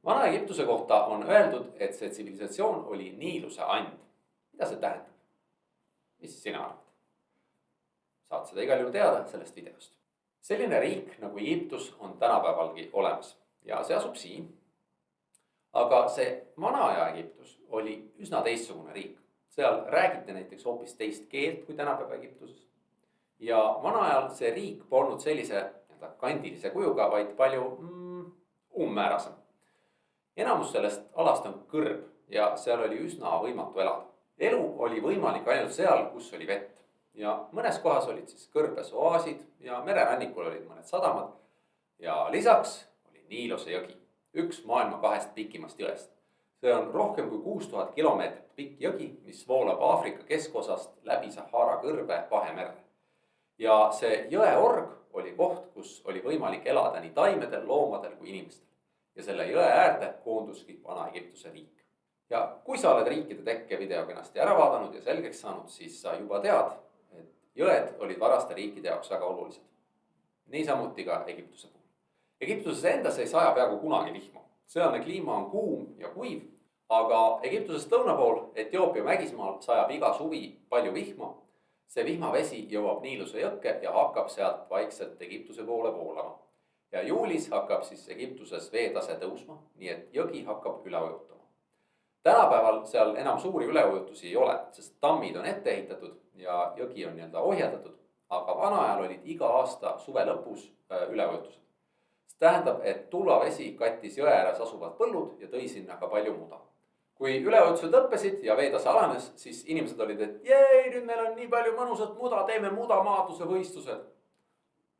Vana-Egiptuse kohta on öeldud, et see tsivilisatsioon oli Niiluse and. Mida see tähendab? Mis sina arvad? Saad seda igal juhul teada sellest videost. Selline riik nagu Egiptus on tänapäevalgi olemas ja see asub siin. Aga see vana-aja Egiptus oli üsna teistsugune riik. Seal räägiti näiteks hoopis teist keelt kui tänapäeva Egiptuses. Ja vana-ajal see riik polnud sellise kandilise kujuga, vaid palju umbmäärasem. Enamus sellest alast on kõrb ja seal oli üsna võimatu elada. Elu oli võimalik ainult seal, kus oli vett. Ja mõnes kohas olid siis kõrbes oaasid ja mererannikul olid mõned sadamad. Ja lisaks oli Niiluse jõgi, üks maailma 2 pikimast jõest. See on rohkem kui 6000 kilomeetrit pikk jõgi, mis voolab Aafrika keskosast läbi Sahara kõrbe Vahemerre. Ja see jõeorg oli koht, kus oli võimalik elada nii taimedel, loomadel kui inimestel. Ja selle jõe äärde koonduski Vana-Egiptuse riik. Ja kui sa oled riikide tekke video kenasti ära vaadanud ja selgeks saanud, siis sa juba tead, et jõed olid varaste riikide jaoks väga olulised. Niisamuti ka Egiptuse puhul. Egiptuses endas ei saja peaaegu kunagi vihma. Sealne kliima on kuum ja kuiv, aga Egiptusest lõuna pool Etioopia mägismaal sajab iga suvi palju vihma. See vihmavesi jõuab Niiluse jõkke ja hakkab sealt vaikselt Egiptuse poole voolama. Ja juulis hakkab siis Egiptuses veetase tõusma, nii et jõgi hakkab üle ujutama. Tänapäeval seal enam suuri üleujutusi ei ole, sest tammid on ette ehitatud ja jõgi on ohjeldatud, aga vana-ajal olid iga aasta suve lõpus üleujutused. See tähendab, et tulvavesi kattis jõe ääres asuvad põllud ja tõi sinna ka palju muda. Kui üleujutused lõppesid ja veetase alanes, siis inimesed olid, et jei, nüüd meil on nii palju mõnusat muda, teeme mudamaadluse võistlused.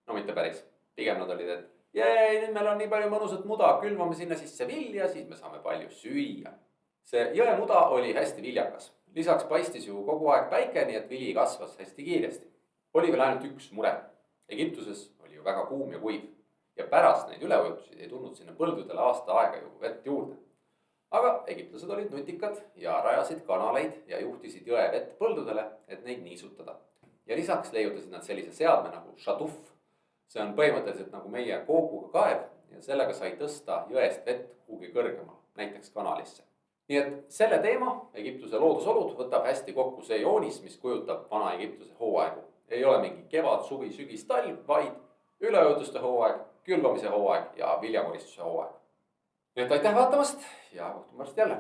No mitte päris, pigem nad olid, et jei, nüüd meil on nii palju mõnusat muda, külvame sinna sisse vilja, siis me saame palju süüa. See jõe muda oli hästi viljakas. Lisaks paistis ju kogu aeg päike, nii et vili kasvas hästi kiiresti. Oli veel ainult üks mure. Egiptuses oli ju väga kuum ja kuiv. Ja pärast neid üleujutusi ei tulnud sinna põldudele aasta aega ju vett juurde. Aga egiptlased olid nutikad ja rajasid kanaleid ja juhtisid jõe vett põldudele, et neid niisutada. Ja lisaks leiutasid nad sellise seadme nagu šatuf. See on põhimõtteliselt nagu meie kooguga kaev ja sellega sai tõsta jõest vett kuhugi kõrgemal, näiteks kanalisse. Nii et selle teema, Egiptuse loodusolud, võtab hästi kokku see joonis, mis kujutab Vana-Egiptuse hooaegu. Ei ole mingi kevad, suvi, sügis, talv, vaid üleujutuste hooaeg, külvamise hooaeg ja viljakoristuse hooaeg. Nii et aitäh vaatamast ja kohtume varsti jälle.